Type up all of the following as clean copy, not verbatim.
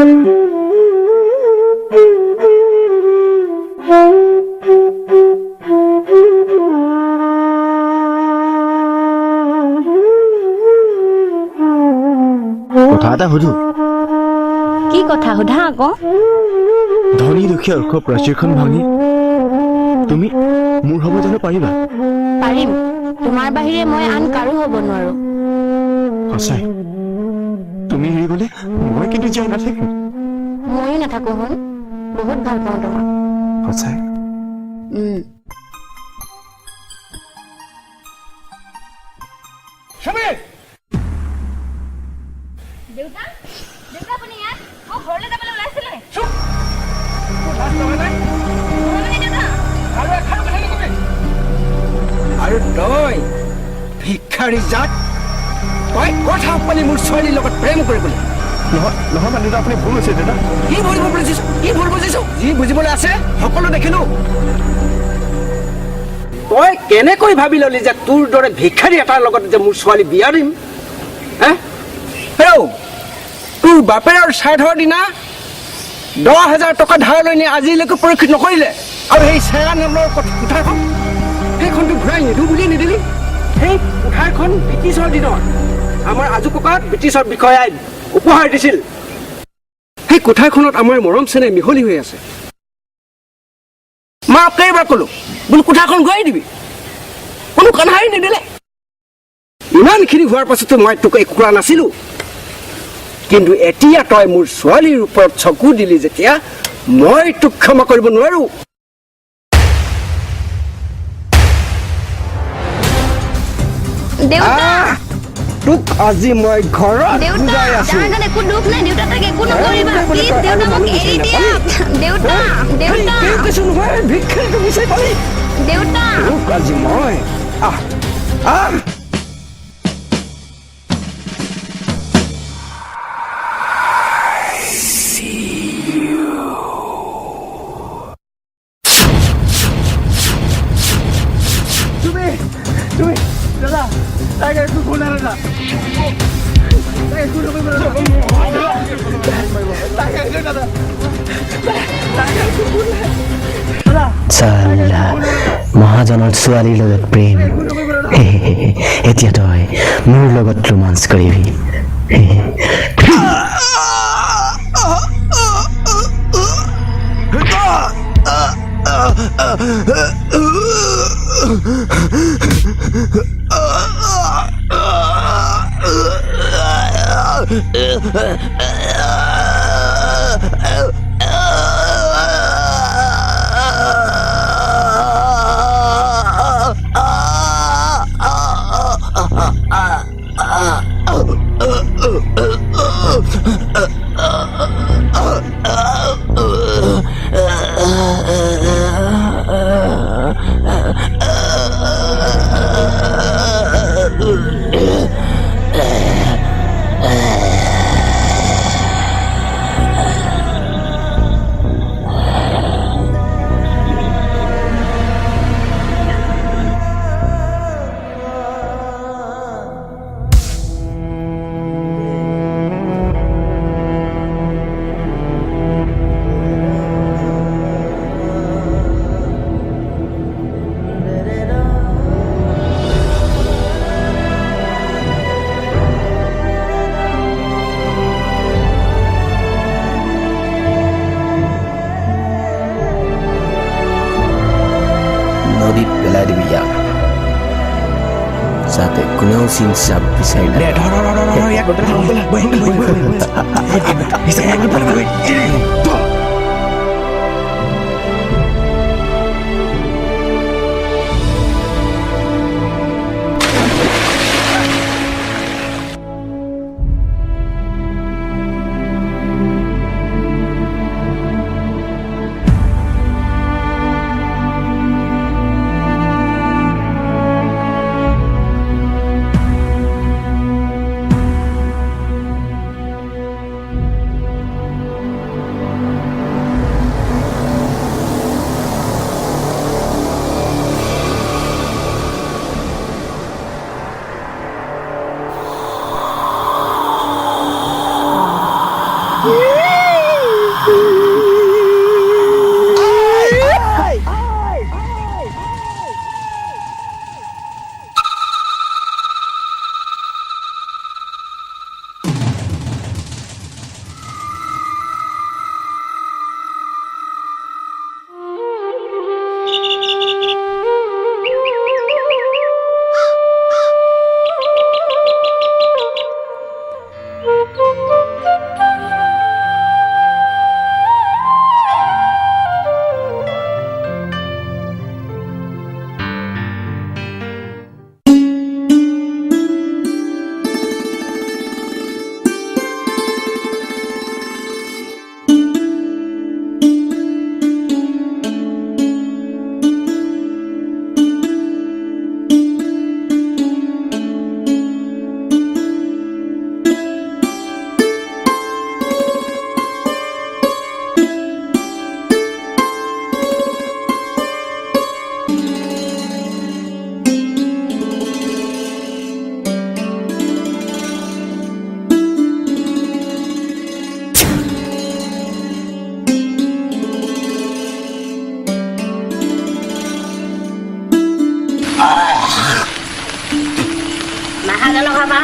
কথা এটা সুধো কি কথা সোধা আকৌ ধনী দুখীয়া ওখ প্ৰাচীৰখন ভাঙি তুমি মোৰ হ'ব জানো পাৰিবা পাৰিম তোমাৰ বাহিৰে মই আন কাৰো হ'ব নোৱাৰো সঁচাই তুমি এৰি গ'লে মই কিন্তু জীয়াই নাথাকিম ময়ো নাথাকো হন বহুত ভাল পাওঁ তোমাক সঁচাই দেউতা দেউতা আপুনি ইয়াত মই ঘৰলৈ যাবলৈ ওলাইছিলে আৰু তই ভিক্ষাৰী জাত তই কথা পালি মোৰ ছোৱালীৰ লগত প্ৰেম কৰিবলৈ নহয় মানে দেউতা আপুনি ভুল হৈছে দেউতা কি ভুল বুজিছো যি বুজিবলৈ আছে সকলো দেখিলো তই কেনেকৈ ভাবি ললি যে তোৰ দৰে ভিক্ষাৰী এটাৰ লগত যে মোৰ ছোৱালী বিয়া দিম তোৰ বাপেৰ শ্ৰাদ্ধৰ দিনা 10,000 টকা ধাৰ লৈ নি আজিলৈকে পৰীক্ষিত নকৰিলে আৰু সেই চেৰা নামৰ কোঠাৰখন সেইখন তোক ঘূৰাই নিদিওঁ বুলি নিদিলি সেই কোঠাৰখন ব্ৰিটিছৰ দিনৰ আমাৰ আজু ককাক ব্ৰিটিছৰ বিষয়াই উপহাৰ দিছিল সেই কোঠাৰখনত আমাৰ মৰম চেনেহ মিহলি হৈ আছে মাক কেইবাৰ ক'লো বোলো কোঠাৰখন ঘূৰাই দিবি কোনো কাণসাৰি নিদিলে ইমানখিনি হোৱাৰ পাছতো মই তোক একো কোৱা নাছিলো কিন্তু এতিয়া তই মোৰ ছোৱালীৰ ওপৰত চকু দিলি যেতিয়া মই তোক ক্ষমা কৰিব নোৱাৰো দেউতা তোক আজি মই ঘৰত দেউতা জানানে একো দুখ নাই দেউতা তাক একো নকৰিবা প্লিজ দেউতা মোক এৰি দিয়া দেউতা দেউতা কিছু নহয় ভিক্ষাৰীটো বিচাৰি পালি দেউতা তোক আজি মই মহাজনৰ ছোৱালীৰ লগত প্ৰেম এতিয়া তই মোৰ লগত ৰোমাঞ্চ কৰিবি নদীত পেলাই দিবি ইয়াক যাতে কোনেও চিন চাপ বিচাৰি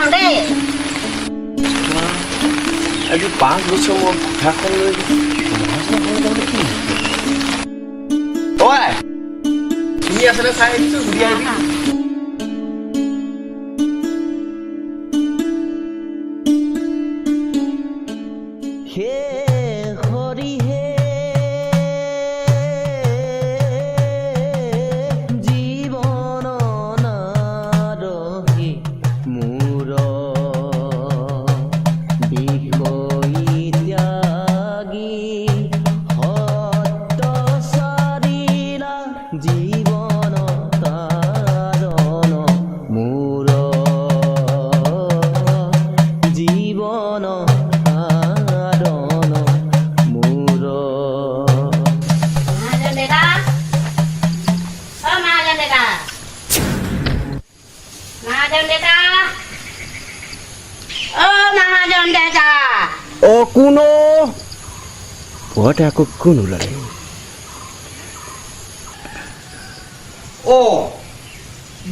নাহো দেই আজি 5 বছৰ মই কোঠাখন লৈ ঐ তুমি আছনে চাই আহিছো ঘূৰি আহিবি কোনো পুৱাতে আকৌ কোন ওলালে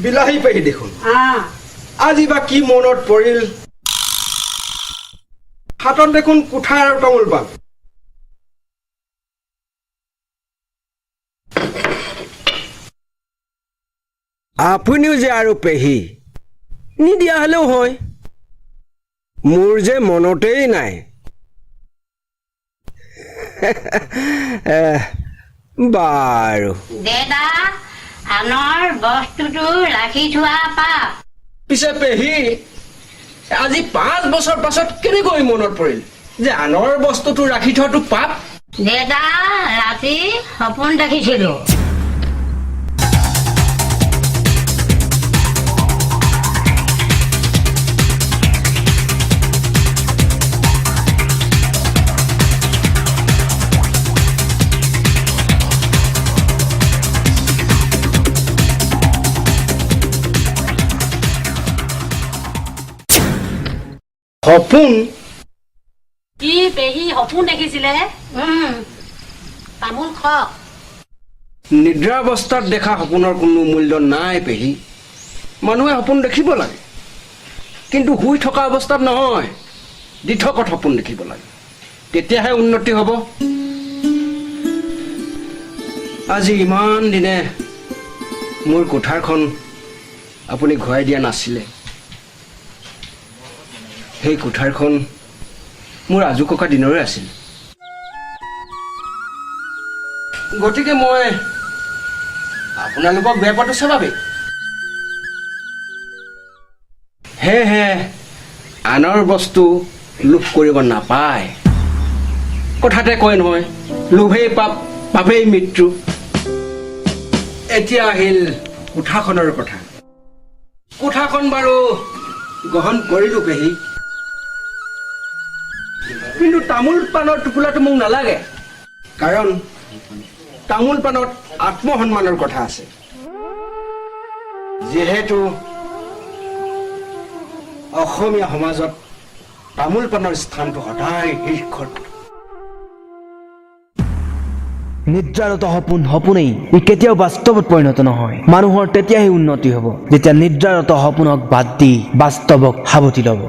বিলাহী পেহী দেখোন আজি বা কি মনত পৰিল হাতত দেখোন কুঠা আৰু তামোল পাণ আপুনিও যে আৰু পেহী নিদিয়া হলেও হয় মোৰ যে মনতেই নাই বাৰু দেতা আনৰ বস্তুটো ৰাখি থোৱা পাপ পিছে পেহী আজি 5 বছৰ পাছত কেনেকৈ মনত পৰিল যে আনৰ বস্তুটো ৰাখি থোৱাটো পাপ দেতা ৰাতি সপোন দেখিছিলো সপোন কি পেহী সপোন দেখিছিলে তামোল খ নিদ্ৰাৱস্থাত দেখা সপোনৰ কোনো মূল্য নাই পেহী মানুহে সপোন দেখিব লাগে কিন্তু শুই থকা অৱস্থাত নহয় দিঠকত সপোন দেখিব লাগে তেতিয়াহে উন্নতি হ'ব আজি ইমান দিনে মোৰ কোঠাৰখন আপুনি ঘূৰাই দিয়া নাছিলে সেই কোঠাৰখন মোৰ আজু ককা দিনৰে আছিল গতিকে মই আপোনালোকক বেয়া পোৱাটো স্বাভাৱিক হে আনৰ বস্তু লোভ কৰিব নাপায় কথাতে কয় নহয় লোভেই পাপ পাপেই মৃত্যু এতিয়া আহিল কোঠাখনৰ কথা কোঠাখন বাৰু গ্ৰহণ কৰিলো পেহী কিন্তু তামোল পাণৰ টোপোলাটো মোক নালাগে কাৰণ তামোল পাণত আত্মসন্মানৰ কথা আছে যিহেতু অসমীয়া সমাজত তামোল পাণৰ স্থানটো সদায় শীৰ্ষত নিদ্ৰাৰত সপোন সপোনেই ই কেতিয়াও বাস্তৱত পৰিণত নহয় মানুহৰ তেতিয়াহে উন্নতি হ'ব যেতিয়া নিদ্ৰাৰত সপোনক বাদ দি বাস্তৱক সাৱটি ল'ব